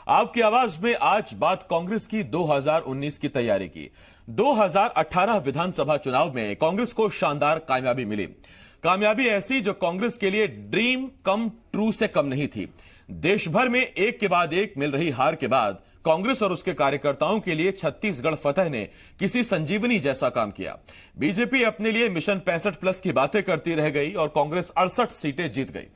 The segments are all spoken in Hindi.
आपकी आवाज में आज बात कांग्रेस की 2019 की तैयारी की। 2018 विधानसभा चुनाव में कांग्रेस को शानदार कामयाबी मिली। कामयाबी ऐसी जो कांग्रेस के लिए ड्रीम कम ट्रू से कम नहीं थी। देश भर में एक के बाद एक मिल रही हार के बाद कांग्रेस और उसके कार्यकर्ताओं के लिए छत्तीसगढ़ फतह ने किसी संजीवनी जैसा काम किया। बीजेपी अपने लिए मिशन 65+ की बातें करती रह गई और कांग्रेस 68 सीटें जीत गई।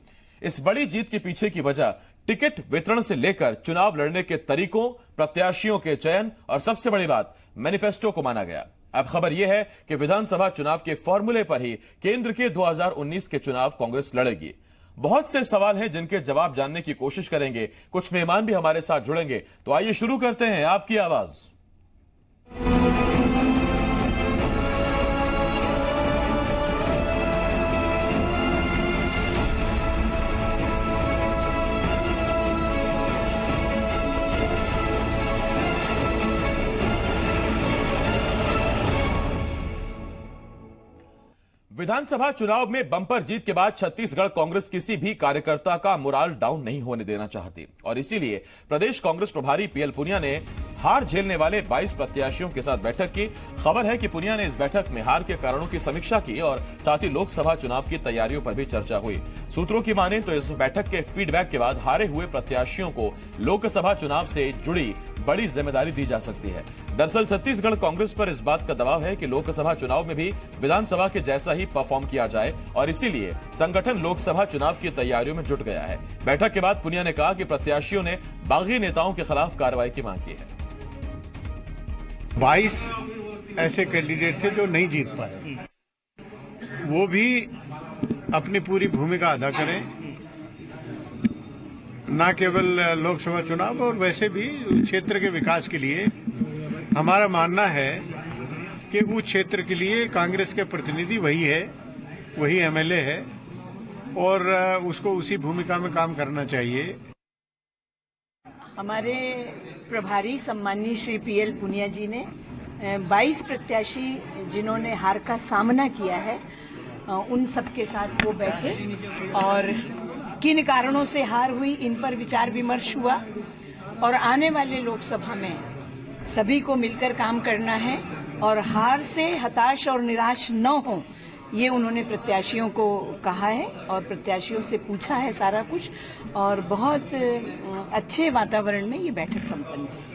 इस बड़ी जीत के पीछे की वजह टिकट वितरण से लेकर चुनाव लड़ने के तरीकों, प्रत्याशियों के चयन और सबसे बड़ी बात मैनिफेस्टो को माना गया। अब खबर यह है कि विधानसभा चुनाव के फॉर्मूले पर ही केंद्र के 2019 के चुनाव कांग्रेस लड़ेगी। बहुत से सवाल हैं जिनके जवाब जानने की कोशिश करेंगे। कुछ मेहमान भी हमारे साथ जुड़ेंगे, तो आइए शुरू करते हैं आपकी आवाज। विधानसभा चुनाव में बंपर जीत के बाद छत्तीसगढ़ कांग्रेस किसी भी कार्यकर्ता का मोराल डाउन नहीं होने देना चाहती और इसीलिए प्रदेश कांग्रेस प्रभारी पीएल पुनिया ने हार झेलने वाले 22 प्रत्याशियों के साथ बैठक की। खबर है कि पुनिया ने इस बैठक में हार के कारणों की समीक्षा की और साथ ही लोकसभा चुनाव की तैयारियों पर भी चर्चा हुई। सूत्रों की माने तो इस बैठक के फीडबैक के बाद हारे हुए प्रत्याशियों को लोकसभा चुनाव से जुड़ी बड़ी जिम्मेदारी दी जा सकती है। दरअसल छत्तीसगढ़ कांग्रेस पर इस बात का दबाव है कि लोकसभा चुनाव में भी विधानसभा के जैसा ही परफॉर्म किया जाए और इसीलिए संगठन लोकसभा चुनाव की तैयारियों में जुट गया है। बैठक के बाद पुनिया ने कहा कि प्रत्याशियों ने बागी नेताओं के खिलाफ कार्रवाई की मांग की है। 22 ऐसे कैंडिडेट थे जो नहीं जीत पाए, वो भी अपनी पूरी भूमिका अदा करें, न केवल लोकसभा चुनाव और वैसे भी क्षेत्र के विकास के लिए। हमारा मानना है कि उस क्षेत्र के लिए कांग्रेस के प्रतिनिधि वही है, वही एमएलए है और उसको उसी भूमिका में काम करना चाहिए। हमारे प्रभारी सम्माननीय श्री पीएल पुनिया जी ने 22 प्रत्याशी जिन्होंने हार का सामना किया है उन सबके साथ वो बैठे और किन कारणों से हार हुई इन पर विचार विमर्श हुआ और आने वाले लोकसभा में सभी को मिलकर काम करना है और हार से हताश और निराश न हो, ये उन्होंने प्रत्याशियों को कहा है और प्रत्याशियों से पूछा है सारा कुछ और बहुत अच्छे वातावरण में ये बैठक संपन्न है।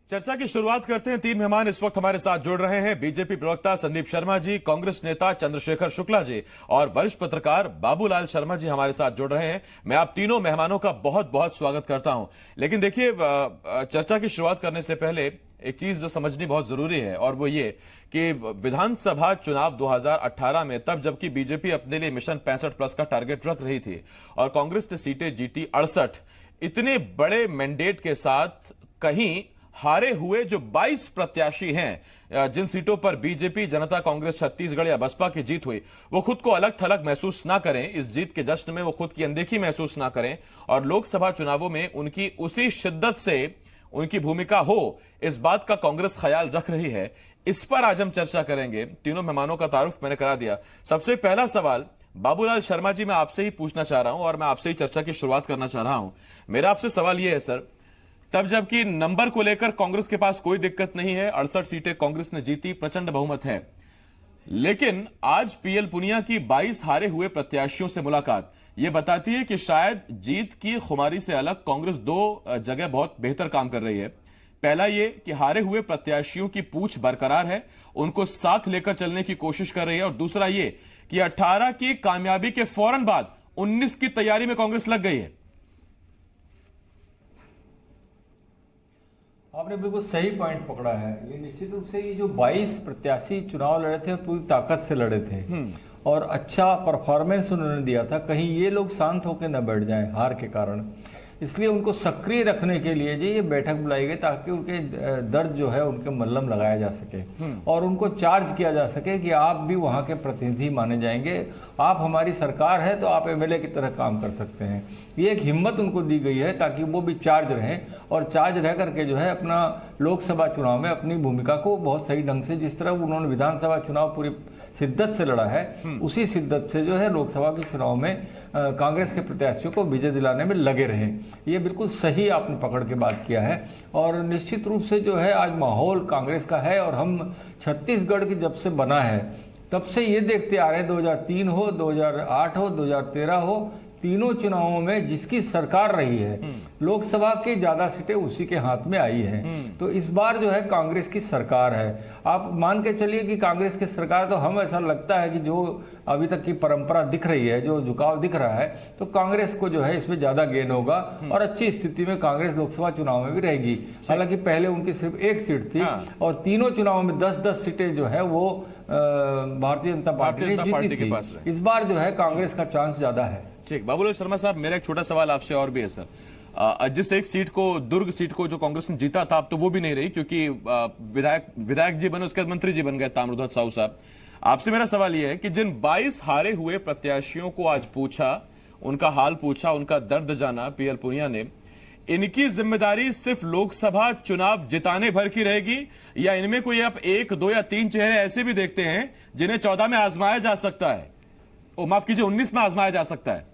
चर्चा की शुरुआत करते हैं। 3 मेहमान इस वक्त हमारे साथ जुड़ रहे हैं। बीजेपी प्रवक्ता संदीप शर्मा जी, कांग्रेस नेता चंद्रशेखर शुक्ला जी और वरिष्ठ पत्रकार बाबूलाल शर्मा जी हमारे साथ जुड़ रहे हैं। मैं आप तीनों मेहमानों का बहुत बहुत स्वागत करता हूं। लेकिन देखिए, चर्चा की शुरुआत करने से पहले एक चीज समझनी बहुत जरूरी है और वो ये कि विधानसभा चुनाव 2018 में तब जबकि बीजेपी अपने लिए मिशन 65+ का टारगेट रख रही थी और कांग्रेस ने सीटें जीती 68, इतने बड़े मैंडेट के साथ कहीं हारे हुए जो 22 प्रत्याशी हैं जिन सीटों पर बीजेपी, जनता कांग्रेस छत्तीसगढ़ या बसपा की जीत हुई, वो खुद को अलग थलग महसूस ना करें, इस जीत के जश्न में वो खुद की अनदेखी महसूस ना करें और लोकसभा चुनावों में उनकी उसी शिद्दत से उनकी भूमिका हो, इस बात का कांग्रेस ख्याल रख रही है। इस पर आज हम चर्चा करेंगे। तीनों मेहमानों का तारुफ मैंने करा दिया। सबसे पहला सवाल बाबूलाल शर्मा जी मैं आपसे ही पूछना चाह रहा हूं और मैं आपसे ही चर्चा की शुरुआत करना चाह रहा हूं। मेरा आपसे सवाल यह है सर, तब जबकि नंबर को लेकर कांग्रेस के पास कोई दिक्कत नहीं है, 68 सीटें कांग्रेस ने जीती, प्रचंड बहुमत है, लेकिन आज पीएल पुनिया की 22 हारे हुए प्रत्याशियों से मुलाकात यह बताती है कि शायद जीत की खुमारी से अलग कांग्रेस 2 जगह बहुत बेहतर काम कर रही है। पहला ये कि हारे हुए प्रत्याशियों की पूछ बरकरार है, उनको साथ लेकर चलने की कोशिश कर रही है और दूसरा ये कि 18 की कामयाबी के फौरन बाद 19 की तैयारी में कांग्रेस लग गई है। आपने बिल्कुल सही पॉइंट पकड़ा है। ये निश्चित रूप से ये जो 22 प्रत्याशी चुनाव लड़े थे पूरी ताकत से लड़े थे और अच्छा परफॉर्मेंस उन्होंने दिया था। कहीं ये लोग शांत होकर न बैठ जाएं हार के कारण, इसलिए उनको सक्रिय रखने के लिए जो ये बैठक बुलाई गई ताकि उनके दर्द जो है उनके मल्लम लगाया जा सके और उनको चार्ज किया जा सके कि आप भी वहाँ के प्रतिनिधि माने जाएंगे, आप हमारी सरकार है तो आप एमएलए की तरह काम कर सकते हैं। ये एक हिम्मत उनको दी गई है ताकि वो भी चार्ज रहें और चार्ज रह करके जो है अपना लोकसभा चुनाव में अपनी भूमिका को बहुत सही ढंग से, जिस तरह उन्होंने विधानसभा चुनाव पूरी शिद्दत से लड़ा है, उसी शिद्दत से जो है लोकसभा के चुनाव में कांग्रेस के प्रत्याशियों को विजय दिलाने में लगे रहे। ये बिल्कुल सही आपने पकड़ के बात किया है। और निश्चित रूप से जो है आज माहौल कांग्रेस का है, और हम छत्तीसगढ़ की जब से बना है तब से ये देखते आ रहे हैं, 2003 हो, 2008 हो, 2013 हो, तीनों चुनावों में जिसकी सरकार रही है लोकसभा की ज्यादा सीटें उसी के हाथ में आई हैं। तो इस बार जो है कांग्रेस की सरकार है। आप मान के चलिए कि कांग्रेस की सरकार, तो हम ऐसा लगता है कि जो अभी तक की परंपरा दिख रही है, जो झुकाव दिख रहा है, तो कांग्रेस को जो है इसमें ज्यादा गेन होगा और अच्छी स्थिति में कांग्रेस लोकसभा चुनाव में भी रहेगी। हालांकि पहले उनकी सिर्फ एक सीट थी और तीनों चुनावों में 10-10 सीटें जो है वो भारतीय जनता पार्टी ने जीती थी। इस बार जो है कांग्रेस का चांस ज्यादा है। ठीक, बाबूलाल शर्मा साहब, मेरा एक छोटा सवाल आपसे और भी है सर। जिस एक सीट को, दुर्ग सीट को जो कांग्रेस ने जीता था, अब तो वो भी नहीं रही क्योंकि विधायक जी बने, उसके बाद मंत्री जी बन गए ताम्रध्वज साहू साहब। आपसे मेरा सवाल यह है कि जिन 22 हारे हुए प्रत्याशियों को आज पूछा, उनका हाल पूछा, उनका दर्द जाना पीएल पुनिया ने, इनकी जिम्मेदारी सिर्फ लोकसभा चुनाव जिताने भर की रहेगी या इनमें कोई आप 1, 2 या 3 चेहरे ऐसे भी देखते हैं जिन्हें 14 में आजमाया जा सकता है, माफ कीजिए 19 में आजमाया जा सकता है?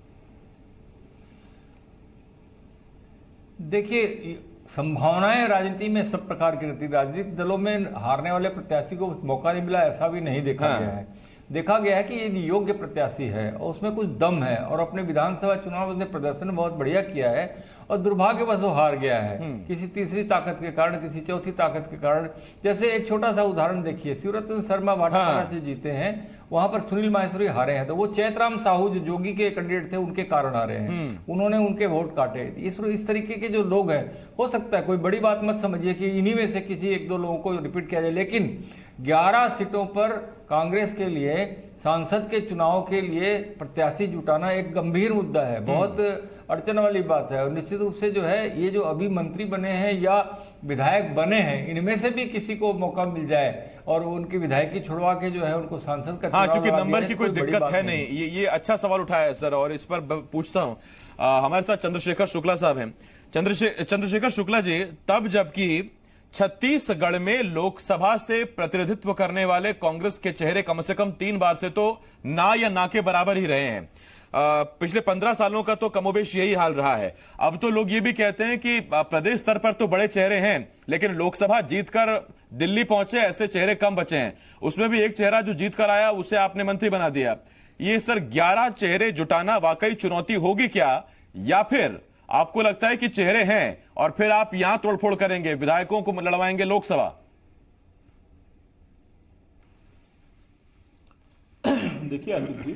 देखिए, संभावनाएं राजनीति में सब प्रकार की रहती है। राजनीतिक दलों में हारने वाले प्रत्याशी को मौका नहीं मिला ऐसा भी नहीं देखा गया है। देखा गया है कि ये योग्य प्रत्याशी है और उसमें कुछ दम है और अपने विधानसभा चुनाव में उसने प्रदर्शन बहुत बढ़िया किया है और दुर्भाग्यवश वो हार गया है किसी तीसरी ताकत के कारण, किसी चौथी ताकत के कारण। जैसे एक छोटा सा उदाहरण देखिए, शिवरतन शर्मा भाटापारा से जीते हैं, वहां पर सुनील माहेश्वरी हारे हैं, तो वो चैतराम साहू जो जोगी के कैंडिडेट थे उनके कारण हारे हैं, उन्होंने उनके वोट काटे। इस तरीके के जो लोग हैं, हो सकता है कोई बड़ी बात मत समझिए कि इन्हीं में से किसी 1-2 लोगों को रिपीट किया जाए, लेकिन 11 सीटों पर कांग्रेस के लिए सांसद के चुनाव के लिए प्रत्याशी जुटाना एक गंभीर मुद्दा है, बहुत अड़चन वाली बात है। और निश्चित रूप से जो है ये जो अभी मंत्री बने हैं या विधायक बने हैं, इनमें से भी किसी को मौका मिल जाए और उनकी विधायकी छुड़वा के जो है उनको सांसद का क्योंकि नंबर की कोई दिक्कत है नहीं। ये अच्छा सवाल उठाया है सर, और इस पर पूछता हूं। हमारे साथ चंद्रशेखर शुक्ला साहब हैं। चंद्रशेखर शुक्ला जी, तब जबकि छत्तीसगढ़ में लोकसभा से प्रतिनिधित्व करने वाले कांग्रेस के चेहरे कम से कम 3 बार से तो ना या ना के बराबर ही रहे हैं। पिछले 15 सालों का तो कमोबेश यही हाल रहा है। अब तो लोग ये भी कहते हैं कि प्रदेश स्तर पर तो बड़े चेहरे हैं, लेकिन लोकसभा जीतकर दिल्ली पहुंचे ऐसे चेहरे कम बचे हैं। उसमें भी एक चेहरा जो जीतकर आया उसे आपने मंत्री बना दिया। ये सर 11 चेहरे जुटाना वाकई चुनौती होगी क्या, या फिर आपको लगता है कि चेहरे हैं और फिर आप यहां तोड़फोड़ करेंगे, विधायकों को लड़वाएंगे लोकसभा? देखिए आसिफ जी,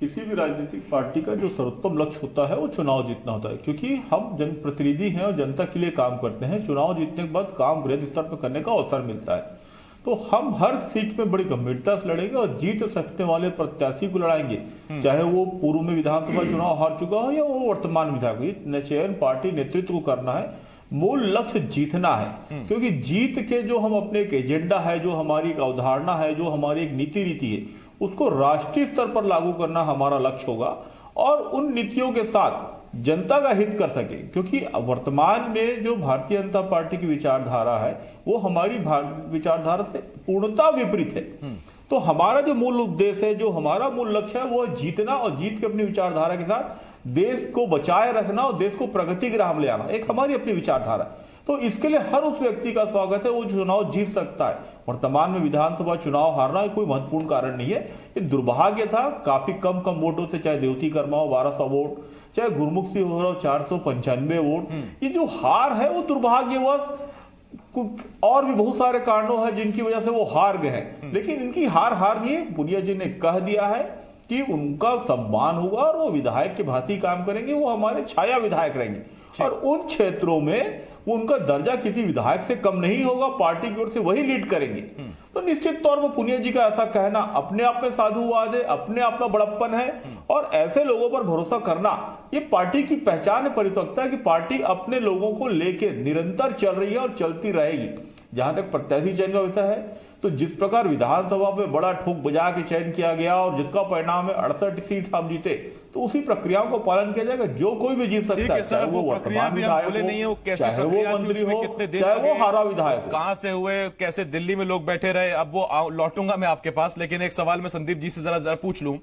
किसी भी राजनीतिक पार्टी का जो सर्वोत्तम लक्ष्य होता है वो चुनाव जीतना होता है, क्योंकि हम जनप्रतिनिधि हैं और जनता के लिए काम करते हैं। चुनाव जीतने के बाद काम वृहद स्तर पर करने का अवसर मिलता है, तो हम हर सीट में बड़ी गंभीरता से लड़ेंगे और जीत सकने वाले प्रत्याशी को लड़ाएंगे, चाहे वो पूर्व में विधानसभा चुनाव हार चुका हो या वो वर्तमान विधायक हो। चयन पार्टी नेतृत्व को करना है, मूल लक्ष्य जीतना है, क्योंकि जीत के जो हम अपने एक एजेंडा है, जो हमारी एक अवधारणा है, जो हमारी एक नीति रीति है, उसको राष्ट्रीय स्तर पर लागू करना हमारा लक्ष्य होगा और उन नीतियों के साथ जनता का हित कर सके। क्योंकि वर्तमान में जो भारतीय जनता पार्टी की विचारधारा है वो हमारी विचारधारा से पूर्णतः विपरीत है। तो हमारा जो मूल उद्देश्य है, जो हमारा मूल लक्ष्य है, वो जीतना और जीत के अपनी विचारधारा के साथ देश को बचाए रखना और देश को प्रगति की राह में ले आना, एक हमारी अपनी विचारधारा है। तो इसके लिए हर उस व्यक्ति का स्वागत है वो चुनाव जीत सकता है। वर्तमान में विधानसभा चुनाव हारना कोई महत्वपूर्ण कारण नहीं है, ये दुर्भाग्य था। काफी कम वोटों से, चाहे देवती कर्मा हो 1200 वोट, चाहे गुरमुख सिंह हो 495 वोट, ये जो हार है वो दुर्भाग्यवश और भी बहुत सारे कारणों हैं जिनकी वजह से वो हार गए हैं। लेकिन इनकी हार नहीं है। पुनिया जी ने कह दिया है कि उनका सम्मान होगा और वो विधायक के भांति काम करेंगे, वो हमारे छाया विधायक रहेंगे और उन क्षेत्रों में वो उनका दर्जा किसी विधायक से कम नहीं होगा, पार्टी की ओर से वही लीड करेंगे। तो निश्चित तौर पर पुनिया जी का ऐसा कहना अपने आप में साधुवाद है, अपने आप में बड़प्पन है और ऐसे लोगों पर भरोसा करना ये पार्टी की पहचान है, परिपक्वता है कि पार्टी अपने लोगों को लेके निरंतर चल रही है और चलती रहेगी। जहां तक प्रत्याशी चयन का विषय है, तो जिस प्रकार विधानसभा में बड़ा ठोक बजा के चयन किया गया और जिसका परिणाम है 68 सीट हम जीते, तो उसी प्रक्रियाओं को पालन किया जाएगा। जो कोई भी जीत सकता है, चाहे वो वर्तमान विधायक हो, चाहे वो मंत्री हो, चाहे वो हारा विधायक हो। कहां से हुए, कैसे दिल्ली में लोग बैठे रहे, अब वो लौटूंगा मैं आपके पास, लेकिन एक सवाल मैं संदीप जी से जरा पूछ लूं।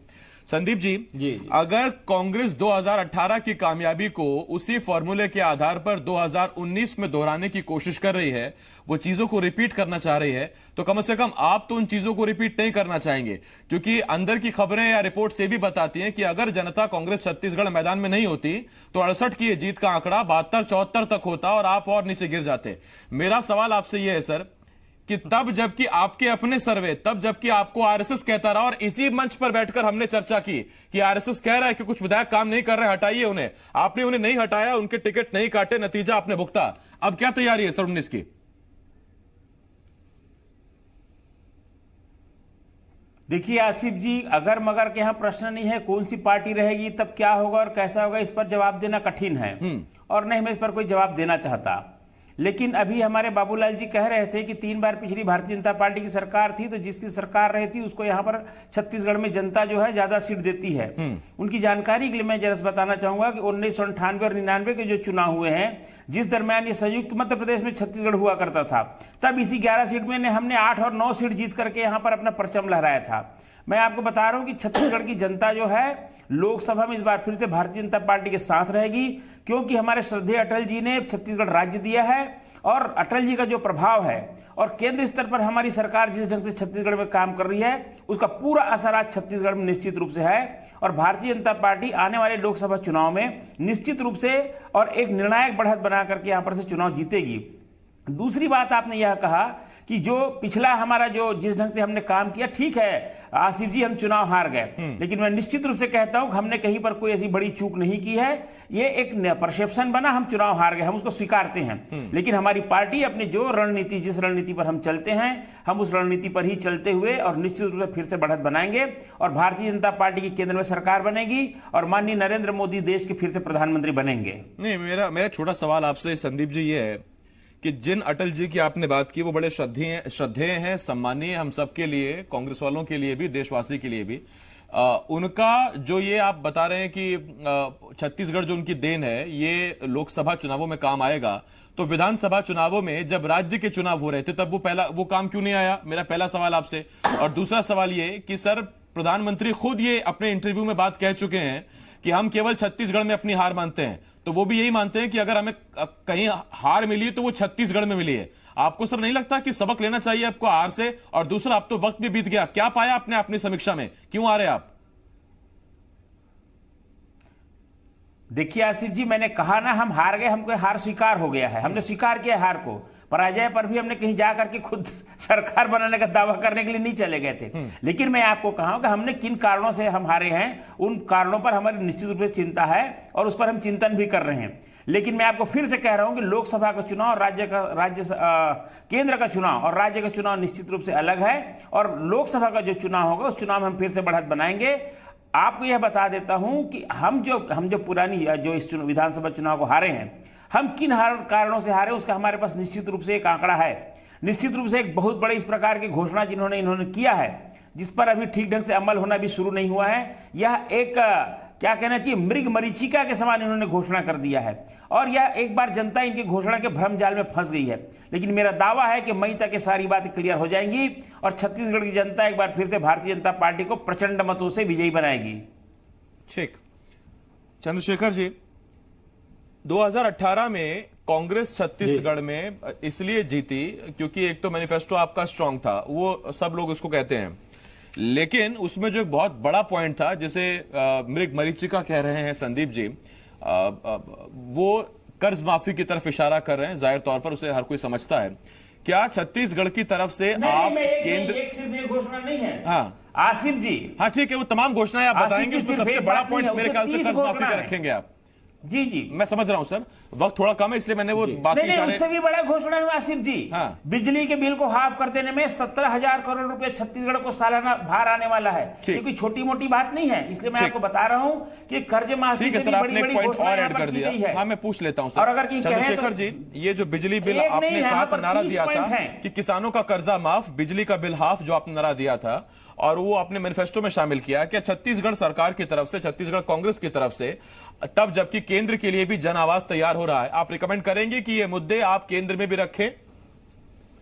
संदीप जी, जी। अगर कांग्रेस 2018 की कामयाबी को उसी फॉर्मूले के आधार पर 2019 में दोहराने की कोशिश कर रही है, वो चीजों को रिपीट करना चाह रही है, तो कम से कम आप तो उन चीजों को रिपीट नहीं करना चाहेंगे, क्योंकि अंदर की खबरें या रिपोर्ट से भी बताती हैं कि अगर जनता कांग्रेस छत्तीसगढ़ मैदान में नहीं होती तो 68 की जीत का आंकड़ा 72-74 तक होता और आप और नीचे गिर जाते। मेरा सवाल आपसे यह है सर कि तब जबकि आपके अपने सर्वे, तब जबकि आपको आरएसएस कहता रहा और इसी मंच पर बैठकर हमने चर्चा की कि आरएसएस कह रहा है कि कुछ विधायक काम नहीं कर रहे, हटाइए उन्हें, आपने उन्हें नहीं हटाया, उनके टिकट नहीं काटे, नतीजा आपने भुगता। अब क्या तैयारी है सर 19 की? देखिए आसिफ जी, अगर मगर के यहाँ प्रश्न नहीं है कौन सी पार्टी रहेगी तब क्या होगा और कैसा होगा, इस पर जवाब देना कठिन है और नहीं मैं इस पर कोई जवाब देना चाहता। लेकिन अभी हमारे बाबूलाल जी कह रहे थे कि 3 बार पिछली भारतीय जनता पार्टी की सरकार थी, तो जिसकी सरकार रहती उसको यहाँ पर छत्तीसगढ़ में जनता जो है ज्यादा सीट देती है। उनकी जानकारी के लिए मैं जरा बताना चाहूंगा कि 1998 और 99 के जो चुनाव हुए हैं, जिस दरमियान ये संयुक्त मध्य प्रदेश में छत्तीसगढ़ हुआ करता था, तब इसी 11 सीट में हमने 8 और 9 सीट जीत करके यहाँ पर अपना परचम लहराया था। मैं आपको बता रहा हूं कि छत्तीसगढ़ की जनता जो है लोकसभा में इस बार फिर से भारतीय जनता पार्टी के साथ रहेगी, क्योंकि हमारे श्रद्धेय अटल जी ने छत्तीसगढ़ राज्य दिया है और अटल जी का जो प्रभाव है और केंद्र स्तर पर हमारी सरकार जिस ढंग से छत्तीसगढ़ में काम कर रही है, उसका पूरा असर आज छत्तीसगढ़ में निश्चित रूप से है। और भारतीय जनता पार्टी आने वाले लोकसभा चुनाव में निश्चित रूप से और एक निर्णायक बढ़त बना करके यहां पर से चुनाव जीतेगी। दूसरी बात आपने यह कहा कि जो पिछला हमारा जो जिस ढंग से हमने काम किया, ठीक है आसिफ जी हम चुनाव हार गए, लेकिन मैं निश्चित रूप से कहता हूं कि हमने कहीं पर कोई ऐसी बड़ी चूक नहीं की है। ये एक परसेप्शन बना, हम चुनाव हार गए, हम उसको स्वीकारते हैं। लेकिन हमारी पार्टी अपनी जो रणनीति, जिस रणनीति पर हम चलते हैं, हम उस रणनीति पर ही चलते हुए और निश्चित रूप से फिर से बढ़त बनाएंगे और भारतीय जनता पार्टी की केंद्र में सरकार बनेगी और माननीय नरेंद्र मोदी देश के फिर से प्रधानमंत्री बनेंगे। नहीं, मेरा छोटा सवाल आपसे संदीप जी ये है कि जिन अटल जी की आपने बात की वो बड़े श्रद्धेय हैं, सम्मानीय, हम सबके लिए, कांग्रेस वालों के लिए भी, देशवासी के लिए भी। उनका जो ये आप बता रहे हैं कि छत्तीसगढ़ जो उनकी देन है ये लोकसभा चुनावों में काम आएगा, तो विधानसभा चुनावों में जब राज्य के चुनाव हो रहे थे तब वो काम क्यों नहीं आया? मेरा पहला सवाल आपसे। और दूसरा सवाल ये कि सर प्रधानमंत्री खुद ये अपने इंटरव्यू में बात कह चुके हैं कि हम केवल छत्तीसगढ़ में अपनी हार मानते हैं, तो वो भी यही मानते हैं कि अगर हमें कहीं हार मिली तो वो छत्तीसगढ़ में मिली है। आपको सर नहीं लगता कि सबक लेना चाहिए आपको हार से? और दूसरा, अब तो वक्त भी बीत गया, क्या पाया आपने अपनी समीक्षा में, क्यों आ रहे आप? देखिए आसिफ जी, मैंने कहा ना हम हार गए, हमको हार स्वीकार हो गया है, हमने स्वीकार किया हार को। पराजय पर भी हमने कहीं जा करके खुद सरकार बनाने का दावा करने के लिए नहीं चले गए थे। लेकिन मैं आपको कहा कि हमने किन कारणों से हम हारे हैं, उन कारणों पर हमारी निश्चित रूप से चिंता है और उस पर हम चिंतन भी कर रहे हैं। लेकिन मैं आपको फिर से कह रहा हूं कि लोकसभा का चुनाव, केंद्र का चुनाव और राज्य का चुनाव निश्चित रूप से अलग है और लोकसभा का जो चुनाव होगा उस चुनाव में हम फिर से बढ़त बनाएंगे। आपको यह बता देता हूं कि हम जो पुरानी जो इस विधानसभा चुनाव को हारे हैं, हम किन कारणों से हारे उसका हमारे पास निश्चित रूप से एक आंकड़ा है। निश्चित रूप से एक बहुत बड़े इस प्रकार की घोषणा इन्होंने किया है, जिस पर अभी ठीक ढंग से अमल होना भी शुरू नहीं हुआ है। यह एक क्या कहना चाहिए, मृग मरीचिका के समान इन्होंने घोषणा कर दिया है और यह एक बार जनता इनकी घोषणा के भ्रम जाल में फंस गई है। लेकिन मेरा दावा है कि मई तक ये सारी बातें क्लियर हो जाएंगी और छत्तीसगढ़ की जनता एक बार फिर से भारतीय जनता पार्टी को प्रचंड मतों से विजयी बनाएगी। ठीक, चंद्रशेखर जी, 2018 में कांग्रेस छत्तीसगढ़ में इसलिए जीती क्योंकि एक तो मैनिफेस्टो आपका स्ट्रांग था, वो सब लोग उसको कहते हैं, लेकिन उसमें जो एक बहुत बड़ा पॉइंट था जिसे मृग मरीचिका कह रहे हैं संदीप जी, वो कर्ज माफी की तरफ इशारा कर रहे हैं, जाहिर तौर पर उसे हर कोई समझता है। क्या छत्तीसगढ़ की तरफ से आप केंद्र, एक सिर्फ ये घोषणा नहीं है। हाँ आसिफ जी, हाँ ठीक है, वो तमाम घोषणाएं आप बताएंगे, उसमें सबसे बड़ा पॉइंट मेरे ख्याल से कर्ज माफी का रखेंगे आप। जी जी, मैं समझ रहा हूं सर, वक्त थोड़ा कम है इसलिए मैंने वो बाकी नहीं, उससे भी बड़ा घोषणा है आसिफ जी। हाँ। बिजली के बिल को हाफ कर देने में 17,000 करोड़ रुपए छत्तीसगढ़ को सालाना भार आने वाला है। ये कोई छोटी मोटी बात नहीं है, इसलिए मैं आपको बता रहा हूं कि कर्ज माफी से बड़ी बड़ी घोषणा और ऐड कर दिया। हाँ, मैं पूछ लेता हूं सर। और अगर चंद्रशेखर जी, ये जो बिजली बिल आपने कहा था, नारा दिया था कि किसानों का कर्जा माफ, बिजली का बिल हाफ, जो आपने नारा दिया था और वो आपने मैनिफेस्टो में शामिल किया, क्या छत्तीसगढ़ सरकार की तरफ से, छत्तीसगढ़ कांग्रेस की तरफ से, तब जबकि केंद्र के लिए भी जन आवाज तैयार हो रहा है, आप रिकमेंड करेंगे कि ये मुद्दे आप केंद्र में भी रखें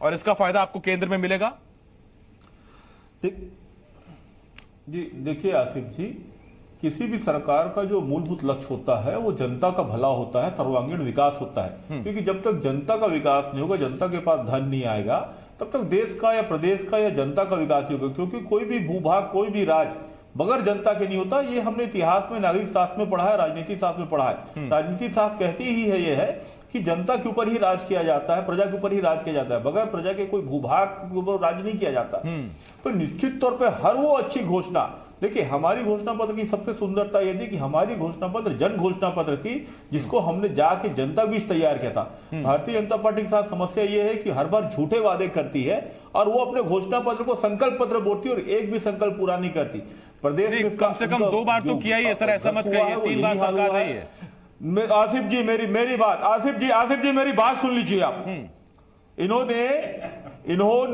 और इसका फायदा आपको केंद्र में मिलेगा? जी देखिए आसिफ जी, किसी भी सरकार का जो मूलभूत लक्ष्य होता है वो जनता का भला होता है, सर्वांगीण विकास होता है। क्योंकि जब तक जनता का विकास नहीं होगा, जनता के पास धन नहीं आएगा, तब तक देश का या प्रदेश का या जनता का विकास नहीं होगा। क्योंकि कोई भी भूभाग, कोई भी राज बगैर जनता के नहीं होता। ये हमने इतिहास में, नागरिक शास्त्र में पढ़ा है, राजनीति शास्त्र में पढ़ा है। राजनीति शास्त्र कहती ही है ये है कि जनता के ऊपर ही राज किया जाता है, प्रजा के ऊपर ही राज किया जाता है, बगैर प्रजा के कोई भूभाग के ऊपर राज नहीं किया जाता। तो निश्चित तौर पर हर वो अच्छी घोषणा, देखिए हमारी घोषणा पत्र की सबसे सुंदरता यह थी कि हमारी घोषणा पत्र जन घोषणा पत्र थी, जिसको हमने जाके जनता बीच तैयार किया था। भारतीय जनता पार्टी के साथ समस्या यह है कि हर बार झूठे वादे करती है और वो अपने घोषणा पत्र को संकल्प पत्र बोलती है और एक भी संकल्प पूरा नहीं करती। प्रदेश में कम से कम 2 बार तो किया ही है सर, ऐसा मत कहिए 3 बार सरकार रही है। आसिफ जी मेरी बात, आसिफ जी मेरी बात सुन लीजिए आप। इन्होंने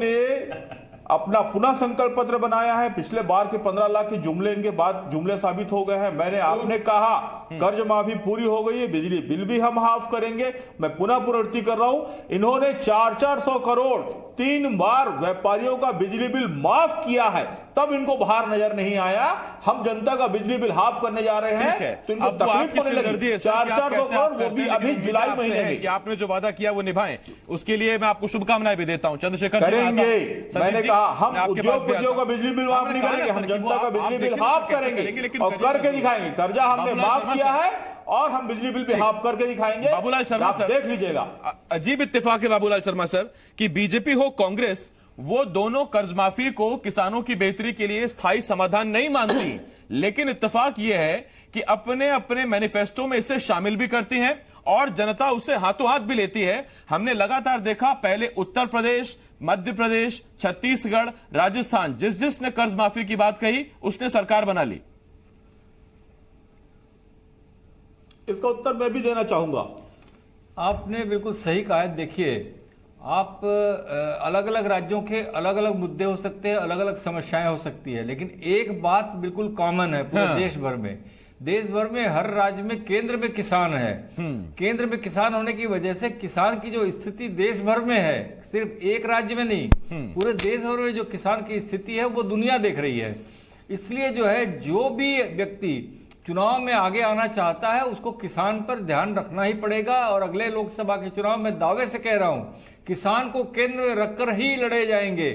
अपना पुनः संकल्प पत्र बनाया है। पिछले बार के 15 लाख के जुमले इनके बाद जुमले साबित हो गए हैं। मैंने आपने कहा कर्ज माफी पूरी हो गई है, बिजली बिल भी हम हाफ करेंगे। मैं पुनः पुनरावृत्ति कर रहा हूं, इन्होंने 400 करोड़ 3 बार व्यापारियों का बिजली बिल माफ किया है, तब इनको बाहर नजर नहीं आया। हम जनता का बिजली बिल हाफ करने जा रहे हैं तो इनको तकलीफ होने लगी। 400 करोड़ वो भी अभी जुलाई महीने में। कि आपने जो वादा किया वो निभाएं, उसके लिए मैं आपको शुभकामनाएं भी देता हूं। चंद्रशेखर करेंगे, मैंने कहा हम उद्योगपतियों का बिजली बिल माफ नहीं करेंगे, हम जनता का बिजली बिल हाफ करेंगे और करके दिखाएंगे। कर्जा हमने माफ किया है और हम बिजली बिल भी हाफ करके दिखाएंगे। बाबूलाल शर्मा सर, देख लीजिएगा। अजीब इत्तेफाक है बाबूलाल शर्मा सर कि बीजेपी हो कांग्रेस, वो दोनों कर्ज माफी को किसानों की बेहतरी के लिए स्थायी समाधान नहीं मानती, लेकिन इत्तेफाक यह है कि अपने अपने मैनिफेस्टो में इसे शामिल भी करती हैं और जनता उसे हाथों हाथ भी लेती है। हमने लगातार देखा, पहले उत्तर प्रदेश, मध्य प्रदेश, छत्तीसगढ़, राजस्थान, जिसने कर्ज माफी की बात कही उसने सरकार बना ली। इसका उत्तर मैं भी देना चाहूंगा। आपने बिल्कुल सही कहा है। देखिए, आप अलग अलग राज्यों के अलग अलग मुद्दे हो सकते हैं, अलग अलग समस्याएं हो सकती है, लेकिन एक बात बिल्कुल कॉमन है पूरे देश भर में। देश भर में हर राज्य में केंद्र में किसान है। केंद्र में किसान होने की वजह से किसान की जो स्थिति देश भर में है, सिर्फ एक राज्य में नहीं, पूरे देश भर में जो किसान की स्थिति है वो दुनिया देख रही है। इसलिए जो है, जो भी व्यक्ति चुनाव में आगे आना चाहता है उसको किसान पर ध्यान रखना ही पड़ेगा। और अगले लोकसभा के चुनाव में दावे से कह रहा हूं, किसान को केंद्र में रखकर ही लड़े जाएंगे।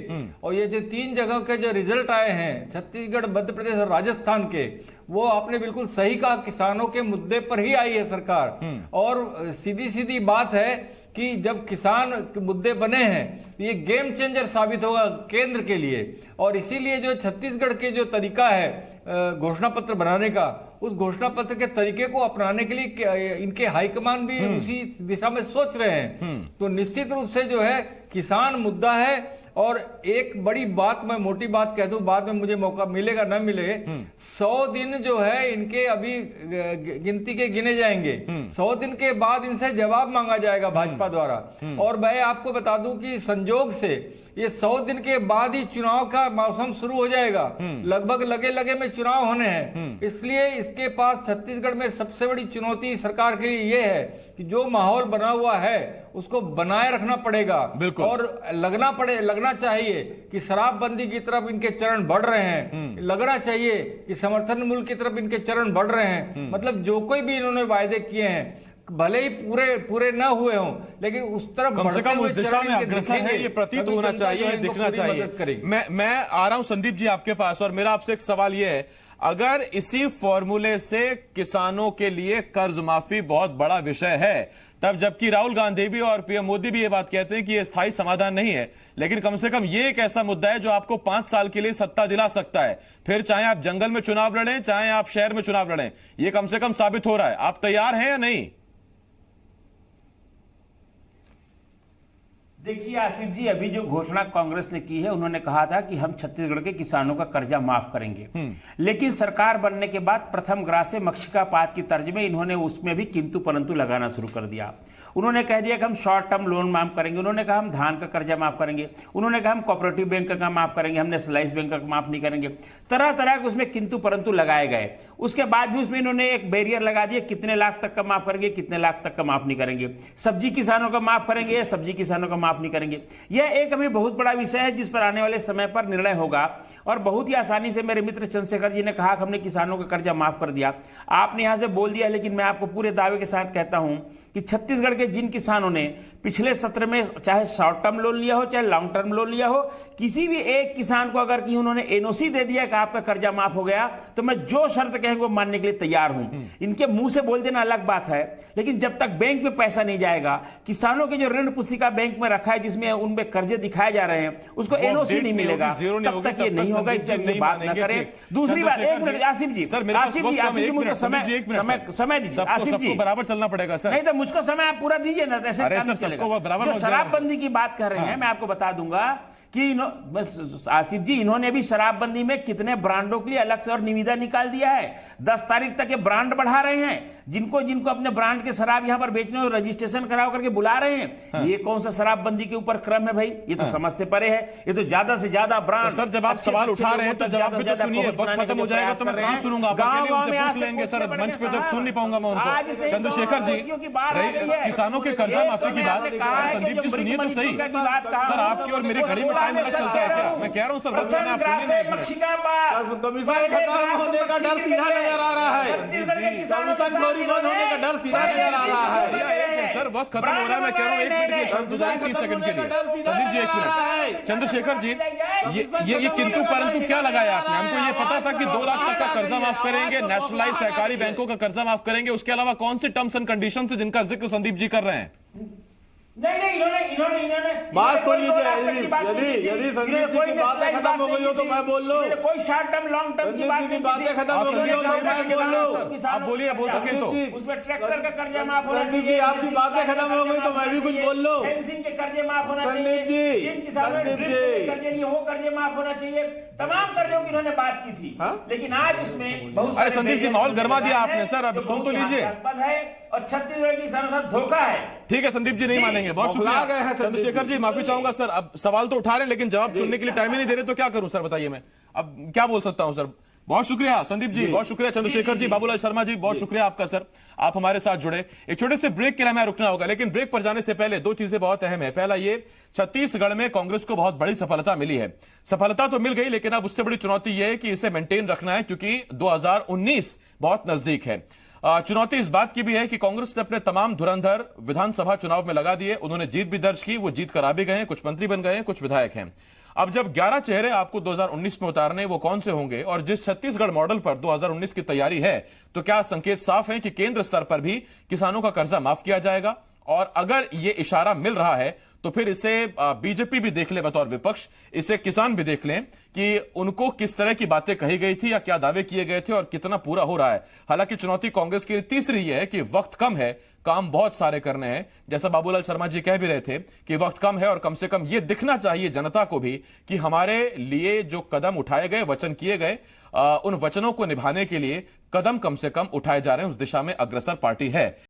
और ये जो 3 जगह के जो रिजल्ट आए हैं, छत्तीसगढ़, मध्य प्रदेश और राजस्थान के, वो आपने बिल्कुल सही कहा, किसानों के मुद्दे पर ही आई है सरकार। और सीधी सीधी बात है कि जब किसान के मुद्दे बने हैं, ये गेम चेंजर साबित होगा केंद्र के लिए। और इसीलिए जो छत्तीसगढ़ के जो तरीका है घोषणा पत्र बनाने का, उस घोषणा पत्र के तरीके को अपनाने के लिए इनके हाईकमान भी उसी दिशा में सोच रहे हैं। तो निश्चित रूप से जो है किसान मुद्दा है। और एक बड़ी बात, मैं मोटी बात कह दूं, बाद में मुझे मौका मिलेगा न मिले, 100 दिन जो है इनके अभी गिनती के गिने जाएंगे। 100 दिन के बाद इनसे जवाब मांगा जाएगा भाजपा द्वारा। और मैं आपको बता दूं कि संजोग से ये 100 दिन के बाद ही चुनाव का मौसम शुरू हो जाएगा। लगभग लगे लगे में चुनाव होने हैं। इसलिए इसके पास छत्तीसगढ़ में सबसे बड़ी चुनौती सरकार के लिए ये है कि जो माहौल बना हुआ है उसको बनाए रखना पड़ेगा। और लगना चाहिए कि शराबबंदी की तरफ इनके चरण बढ़ रहे हैं। लगना चाहिए कि समर्थन मूल्य की तरफ इनके चरण बढ़ रहे हैं। मतलब जो कोई भी इन्होंने वायदे किए हैं, भले ही पूरे न हुए हों, लेकिन उस तरफ कम से कम उस दिशा में अग्रसर है, ये प्रतीत होना चाहिए, दिखना चाहिए। मैं आ रहा हूं संदीप जी आपके पास, और मेरा आपसे एक सवाल यह है, अगर इसी फॉर्मूले से किसानों के लिए कर्ज माफी बहुत बड़ा विषय है, तब जबकि राहुल गांधी भी और पीएम मोदी भी ये बात कहते हैं कि यह स्थायी समाधान नहीं है, लेकिन कम से कम ये एक ऐसा मुद्दा है जो आपको 5 साल के लिए सत्ता दिला सकता है। फिर चाहे आप जंगल में चुनाव लड़ें, चाहे आप शहर में चुनाव लड़ें, ये कम से कम साबित हो रहा है। आप तैयार हैं या नहीं? देखिए आसिफ जी, अभी जो घोषणा कांग्रेस ने की है, उन्होंने कहा था कि हम छत्तीसगढ़ के किसानों का कर्जा माफ करेंगे। लेकिन सरकार बनने के बाद प्रथम ग्रासे मक्षिका पात की तर्ज में इन्होंने उसमें भी किंतु परंतु लगाना शुरू कर दिया। उन्होंने कह दिया कि हम शॉर्ट टर्म लोन माफ करेंगे, उन्होंने कहा हम धान का कर्जा माफ करेंगे, उन्होंने कहा हम कोऑपरेटिव बैंक का माफ करेंगे, हम नेशनलाइज बैंक का माफ नहीं करेंगे। तरह तरह के उसमें किंतु परंतु लगाए गए। उसके बाद भी उसमें इन्होंने एक बैरियर लगा दिया, कितने लाख तक का माफ करेंगे, कितने लाख तक का माफ नहीं करेंगे। सब्जी किसानों का माफ करेंगे, सब्जी किसानों का माफ माफ नहीं करेंगे। यह एक अभी बहुत बड़ा विषय है जिस पर आने वाले समय पर निर्णय होगा। और बहुत ही आसानी से मेरे मित्र चंद्रशेखर जी ने कहा कि हमने किसानों का कर्जा माफ कर दिया, आपने यहां से बोल दिया, लेकिन मैं आपको पूरे दावे के साथ कहता हूं कि छत्तीसगढ़ के जिन किसानों ने पिछले सत्र में चाहे शॉर्ट टर्म लोन लिया हो चाहे लॉन्ग टर्म लोन लिया हो, किसी भी एक किसान को अगर कि उन्होंने एनओसी दे दिया कि आपका कर्जा माफ हो गया, तो मैं जो शर्त कहेंगे वो मानने के लिए तैयार हूं। इनके मुंह से बोल देना अलग बात है, लेकिन जब तक बैंक में पैसा नहीं जाएगा, किसानों के जो ऋण पुस्तिका बैंक में रखा है जिसमें उनपे कर्जे दिखाए जा रहे हैं उसको एनओसी नहीं मिलेगा, तब तक ये नहीं होगा। इसकी बात न करें। दूसरी बात, एक मिनट आसिफ जी, मुझको समय दीजिए। आसिफ जी बराबर चलना पड़ेगा सर। नहीं तो मुझको समय आप पूरा दीजिए ना, ऐसे काम नहीं चलेगा। जो शराबबंदी की बात कर रहे हैं मैं आपको बता दूंगा कि आसिफ जी, इन्होंने अभी शराबबंदी में कितने ब्रांडों के लिए अलग से और निविदा निकाल दिया है। 10 तारीख तक ये ब्रांड बढ़ा रहे हैं, जिनको जिनको अपने ब्रांड के शराब यहां पर बेचने और रजिस्ट्रेशन कराओ करके बुला रहे हैं। ये कौन सा शराबबंदी के ऊपर क्रम है भाई? ये तो समझ से परे है। ये तो ज्यादा से ज्यादा ब्रांड। सर जब आप सवाल उठा रहे हैं तो जवाब भी तो सुनिए, वक्त खत्म हो जाएगा तो मैं कहां सुनूंगा? अकेले उनसे पूछ लेंगे सर, मंच पे तो सुन नहीं पाऊंगा मैं उनको। चंद्रशेखर जी, किसानों के कर्जा माफी की बात, संदीप जी सुनिए तो सही। सर आपकी और मेरी घड़ी में टाइम अलग चलता है क्या? मैं कह रहा हूं सर, वक्त में आप सुनिए। कमीशन खत्म होने का डर सीधा नजर आ रहा है, कमीशन फ्लोरी बंद होने का डर सीधा नजर आ रहा है। सर वक्त खत्म हो रहा है, मैं कह रहा हूँ 1 मिनट के लिए शब्द गुजारिए 30 सेकंड के लिए। संदीप जी 1 मिनट। चंद्रशेखर जी, ये किंतु परंतु क्या लगाया आपने? हमको ये पता था कि 2 लाख तक का कर्जा माफ करेंगे, नेशनलाइज सहकारी बैंकों का कर्जा माफ करेंगे, उसके अलावा कौन से टर्म्स एंड कंडीशन है जिनका जिक्र संदीप जी कर रहे हैं? नहीं, इन्होंने बात सुन लीजिए। यदि संदीप जी की बातें खत्म हो गई हो तो मैं बोल लूं। कोई शॉर्ट टर्म लॉन्ग टर्म की बात नहीं, बातें खत्म हो गई हो तो मैं बोल लूं। आप बोलिए, बोल सके तो। उसमें ट्रैक्टर का कर्जा माफ होना संदीप चाहिए। जी आपकी बातें खत्म हो गई तो मैं भी कुछ बोल लूं। फेंसिंग के कर्जे माफ होना चाहिए। संदीप जी, जिन किसानों ने कर्जे नहीं वो कर्जे माफ होना चाहिए। तमाम कर्जों की इन्होंने बात की थी, लेकिन आज उसमें बहुत अरे संदीप जी माहौल गरमा दिया आपने सर, अब सुन तो लीजिए। और छत्तीसगढ़ की किसानों साथ धोखा है। ठीक है संदीप जी, नहीं मानेंगे, बहुत शुक्रिया। चंद्रशेखर जी माफी चाहूंगा सर, अब सवाल तो उठा रहे हैं लेकिन जवाब सुनने के लिए टाइम ही नहीं दे रहे, तो क्या करूं सर बताइए? मैं अब क्या बोल सकता हूं सर? बहुत शुक्रिया संदीप जी, बहुत शुक्रिया चंद्रशेखर जी, बाबूलाल शर्मा जी, बहुत शुक्रिया आपका सर, आप हमारे साथ जुड़े। एक छोटे से ब्रेक के लिए हमें रुकना होगा, लेकिन ब्रेक पर जाने से पहले 2 चीजें बहुत अहम है। पहला ये, छत्तीसगढ़ में कांग्रेस को बहुत बड़ी सफलता मिली है। सफलता तो मिल गई, लेकिन अब उससे बड़ी चुनौती यह है कि इसे मेंटेन रखना है, क्योंकि 2019 बहुत नजदीक है। चुनौती इस बात की भी है कि कांग्रेस ने अपने तमाम धुरंधर विधानसभा चुनाव में लगा दिए, उन्होंने जीत भी दर्ज की, वो जीत कर आ भी गए हैं, कुछ मंत्री बन गए हैं, कुछ विधायक हैं। अब जब 11 चेहरे आपको 2019 में उतारने, वो कौन से होंगे? और जिस छत्तीसगढ़ मॉडल पर 2019 की तैयारी है, तो क्या संकेत साफ है कि केंद्र स्तर पर भी किसानों का कर्जा माफ किया जाएगा? और अगर ये इशारा मिल रहा है तो फिर इसे बीजेपी भी देख ले बतौर विपक्ष, इसे किसान भी देख लें कि उनको किस तरह की बातें कही गई थी या क्या दावे किए गए थे और कितना पूरा हो रहा है। हालांकि चुनौती कांग्रेस की तीसरी यह है कि वक्त कम है, काम बहुत सारे करने हैं। जैसा बाबूलाल शर्मा जी कह भी रहे थे कि वक्त कम है और कम से कम यह दिखना चाहिए जनता को भी कि हमारे लिए जो कदम उठाए गए, वचन किए गए, उन वचनों को निभाने के लिए कदम कम से कम उठाए जा रहे हैं, उस दिशा में अग्रसर पार्टी है।